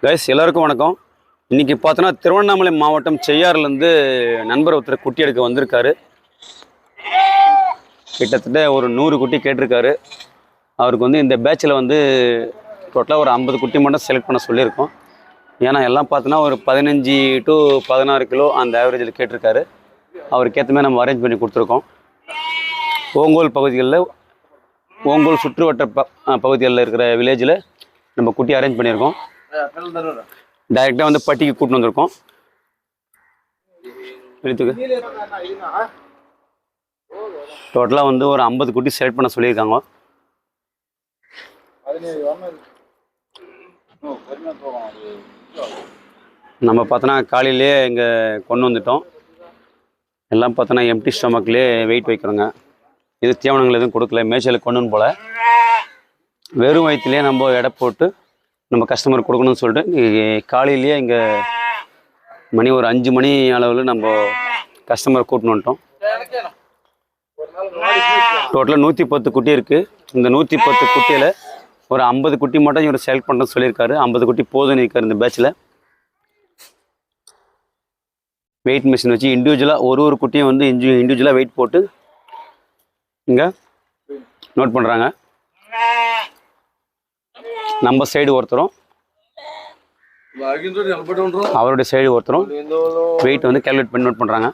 Guys எல்லாருக்கும் வணக்கம். இன்றைக்கி பார்த்தோன்னா திருவண்ணாமலை மாவட்டம் செய்யாறுலேருந்து நண்பர் ஒருத்தர் குட்டி எடுக்க வந்திருக்காரு. கிட்டத்தட்ட ஒரு 100 குட்டி கேட்டிருக்காரு. அவருக்கு வந்து இந்த பேட்சில் வந்து டோட்டலாக ஒரு 50 குட்டி மட்டும் செலக்ட் பண்ண சொல்லியிருக்கோம். ஏன்னா எல்லாம் பார்த்தோன்னா ஒரு 15 to 16 கிலோ அந்த ஆவரேஜில் கேட்டிருக்காரு. அவருக்கு ஏற்ற மாதிரி நம்ம அரேஞ்ச் பண்ணி கொடுத்துருக்கோம். ஓங்கோல் பகுதிகளில் ஓங்கோல் சுற்றுவட்ட பகுதிகளில் இருக்கிற வில்லேஜில் நம்ம குட்டி அரேஞ்ச் பண்ணியிருக்கோம். டைரெக்டாக வந்து பட்டிக்கு கூட்டின்னு வந்திருக்கோம். டோட்டலாக வந்து ஒரு 50 குட்டி செலக்ட் பண்ண சொல்லியிருக்காங்க. நம்ம பார்த்தோன்னா காலையிலே இங்கே கொண்டு வந்துட்டோம். எல்லாம் பார்த்தோன்னா எம்டி ஸ்டொமக்லேயே வெயிட் வைக்கிறோங்க. இது தீவனங்கள் எதுவும் கொடுக்கல, மேய்ச்சலுக்கு கொண்டு போல் வெறும் வயிற்றுலேயே நம்ம எடை போட்டு நம்ம கஸ்டமர் கொடுக்கணும்னு சொல்லிட்டு காலையிலேயே இங்கே மணி ஒரு 5 மணி அளவில் நம்ம கஸ்டமர் கூட்டின்னு வந்துட்டோம். டோட்டலாக 110 குட்டி இருக்குது. இந்த 110 குட்டியில் ஒரு 50 குட்டி மட்டும் இவர் செலக்ட் பண்ணுறேன்னு சொல்லியிருக்காரு. 50 குட்டி போதும்னு இருக்கார். இந்த பேட்சில் வெயிட் மிஷின் வச்சு இண்டிவிஜுவலாக ஒரு குட்டியும் வந்து இண்டிவிஜுவலாக வெயிட் போட்டு இங்கே நோட் பண்ணுறாங்க. நம்ம சைடு ஒருத்தரும் அவருடைய சைடு ஒருத்தரும் வெயிட் வந்து கேல்குலேட் பண்ணி நோட் பண்ணுறாங்க.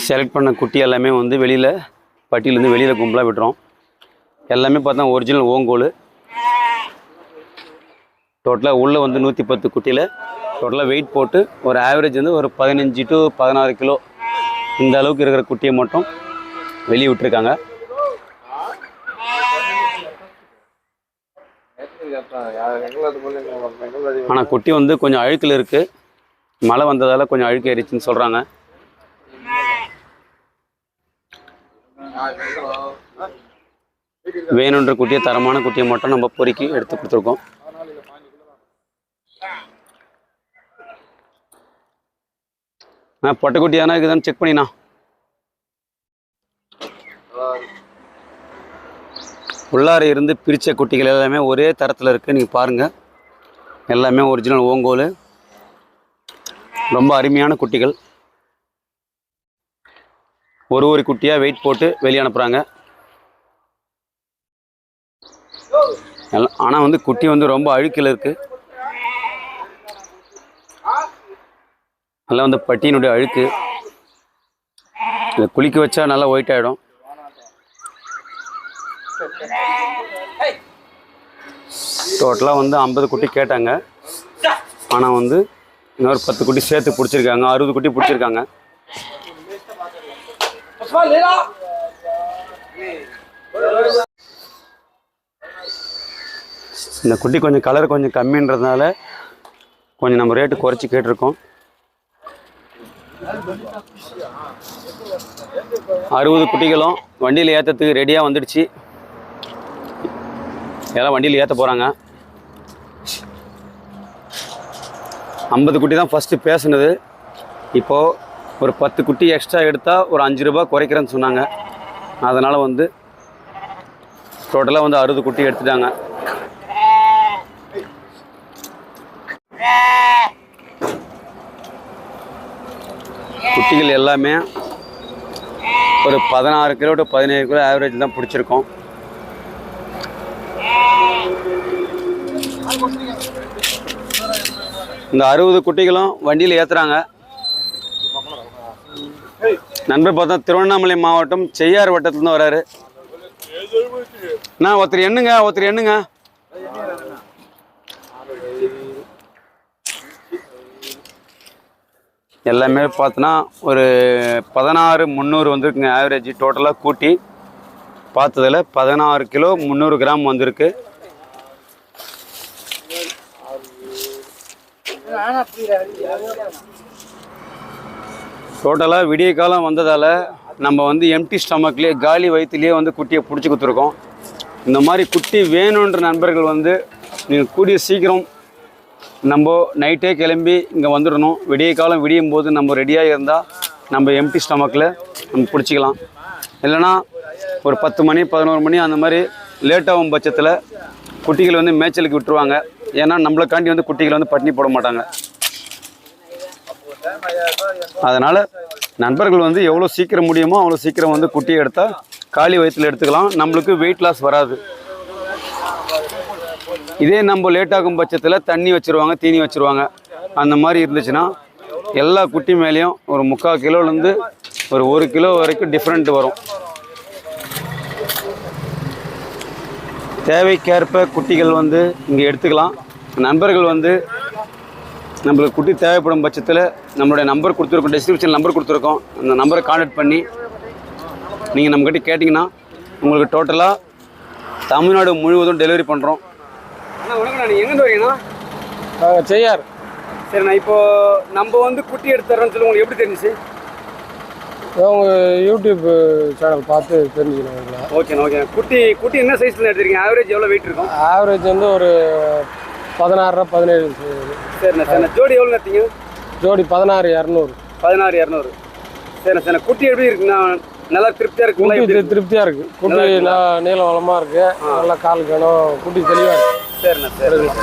செலக்ட் பண்ண குட்டி எல்லாமே வந்து வெளியில் பட்டியிலேருந்து வெளியில் கும்பலாக விட்டுறோம். எல்லாமே பார்த்தா ஒரிஜினல் ஓங்கோல். டோட்டலாக உள்ளே வந்து 110 குட்டியில் டோட்டலாக வெயிட் போட்டு ஒரு ஆவரேஜ் வந்து ஒரு 15 to 16 கிலோ இந்த அளவுக்கு இருக்கிற குட்டியை மட்டும் வெளியே விட்டுருக்காங்க. ஆனால் குட்டி வந்து கொஞ்சம் அழுக்கில் இருக்குது. மழை வந்ததால் கொஞ்சம் அழுக்கு ஏறிச்சுன்னு சொல்கிறாங்க. வேணுன்ற குட்டியை தரமான குட்டியை மட்டும் நம்ம பொறுக்கி எடுத்து கொடுத்துருக்கோம். பொட்டைக்குட்டி தானே இருக்குதான்னு செக் பண்ணிண்ணா. உள்ளார இருந்து பிரித்த குட்டிகள் எல்லாமே ஒரே தரத்தில் இருக்குது. நீங்கள் பாருங்கள், எல்லாமே ஒரிஜினல் ஓங்கோல். ரொம்ப அருமையான குட்டிகள். ஒரு குட்டியாக வெயிட் போட்டு வெளியே அனுப்புகிறாங்க. ஆனால் வந்து குட்டி வந்து ரொம்ப அழுக்கில் இருக்குது. நல்லா வந்து பட்டியினுடைய அழுக்கு. இதை குளிக்க வச்சா நல்லா ஒயிட் ஆகிடும். டோட்டலாக வந்து 50 குட்டி கேட்டாங்க. ஆனால் வந்து இன்னொரு 10 குட்டி சேர்த்து பிடிச்சிருக்காங்க. 60 குட்டி பிடிச்சிருக்காங்க. இந்த குட்டி கொஞ்சம் கலர் கொஞ்சம் கம்மின்றதுனால கொஞ்சம் நம்ம ரேட்டு குறைச்சி கேட்டிருக்கோம். 60 குட்டிகளும் வண்டியில் ஏற்றத்துக்கு ரெடியாக வந்துடுச்சு. எல்லாம் வண்டியில் ஏற்ற போகிறாங்க. 50 குட்டி தான் ஃபஸ்ட்டு பேசுனது. இப்போது ஒரு 10 குட்டி எக்ஸ்ட்ரா எடுத்தால் ஒரு 5 ரூபா குறைக்கிறேன்னு சொன்னாங்க. அதனால் வந்து டோட்டலாக வந்து 60 குட்டி எடுத்துட்டாங்க. குட்டிகள் எல்லாமே ஒரு 16 கிலோ to 17 கிலோ ஆவரேஜ் தான் பிடிச்சிருக்கோம். இந்த 60 குட்டிகளும் வண்டியில் ஏற்றுறாங்க. நண்பர் பார்த்தா திருவண்ணாமலை மாவட்டம் செய்யாறு வட்டத்துலேருந்து வராரு. நான் ஒருத்தர் எண்ணுங்க. எல்லாமே பார்த்தோன்னா ஒரு 16,300 வந்துருக்குங்க ஆவரேஜ். டோட்டலாக கூட்டி பார்த்ததில் 16 கிலோ 300 கிராம் வந்திருக்கு. டோட்டலாக விடிய காலம் வந்ததால் நம்ம வந்து எம்டி ஸ்டொமக்லேயே காலி வயிற்றுலேயே வந்து குட்டியை பிடிச்சி கொடுத்துருக்கோம். இந்த மாதிரி குட்டி வேணுன்ற நண்பர்கள் வந்து நீங்கள் கூடிய சீக்கிரம் நம்ம நைட்டே கிளம்பி இங்கே வந்துடணும். விடிய காலம் விடியும் போது நம்ம ரெடியாக இருந்தால் நம்ம எம்டி ஸ்டமக்கில் நம்ம பிடிச்சிக்கலாம். இல்லைனா ஒரு 10 மணி 11 மணி அந்த மாதிரி லேட்டாகும் பட்சத்தில் குட்டிகள் வந்து மேய்ச்சலுக்கு விட்டுருவாங்க. ஏன்னா நம்மளுக்காண்டி வந்து குட்டிகள் வந்து பட்டினி போட மாட்டாங்க. அதனால் நண்பர்கள் வந்து எவ்வளோ சீக்கிரம் முடியுமோ அவ்வளோ சீக்கிரம் வந்து குட்டியை எடுத்தால் காலி வயிற்றில் எடுத்துக்கலாம். நம்மளுக்கு வெயிட் லாஸ் வராது. இதே நம்ம லேட் ஆகும் பட்சத்தில் தண்ணி வச்சுருவாங்க, தீனி வச்சுருவாங்க. அந்த மாதிரி இருந்துச்சுன்னா எல்லா குட்டி மேலேயும் ஒரு 3/4 கிலோலேருந்து ஒரு 1 கிலோ வரைக்கும் டிஃப்ரெண்ட் வரும். தேவைக்கேற்ப குட்டிகள் வந்து இங்கே எடுத்துக்கலாம். நண்பர்கள் வந்து நம்மளுக்கு குட்டி தேவைப்படும் பட்சத்தில் நம்மளுடைய நம்பர் கொடுத்துருக்கோம், டிஸ்கிரிப்ஷன் நம்பர் கொடுத்துருக்கோம். அந்த நம்பரை கான்டாக்ட் பண்ணி நீங்கள் நம்மக்கிட்ட கேட்டிங்கன்னா உங்களுக்கு டோட்டலாக தமிழ்நாடு முழுவதும் டெலிவரி பண்ணுறோம். அண்ணா வணக்கம். நீங்கள் எங்கேருந்து வரீங்கண்ணா? நாங்கள் செய்யார். சரிண்ணா, இப்போது நம்ம வந்து குட்டி எடுத்துறோன்னு சொல்லி உங்களுக்கு எப்படி தெரிஞ்சிச்சு? உங்கள் யூடியூப் சேனல் பார்த்து தெரிஞ்சுக்கணும். ஓகேண்ணா. குட்டி என்ன சைஸில் எடுத்துருக்கீங்க? ஆவரேஜ் எவ்வளோ வெயிட் இருக்கும்? ஆவரேஜ் வந்து ஒரு 16 17. சரிண்ணா. ஜோடி எவ்வளோ எடுத்தீங்க? ஜோடி 16,200. 16,200. சரிண்ணா. குட்டி எப்படி இருக்குண்ணா? நல்லா திருப்தியாக இருக்குங்களா? குட்டி திருப்தியாக இருக்குது. குட்டி நீள வளமாக இருக்குது. நல்லா கால் கணும். குட்டி தெளிவாக இருக்குது. சரிண்ணா.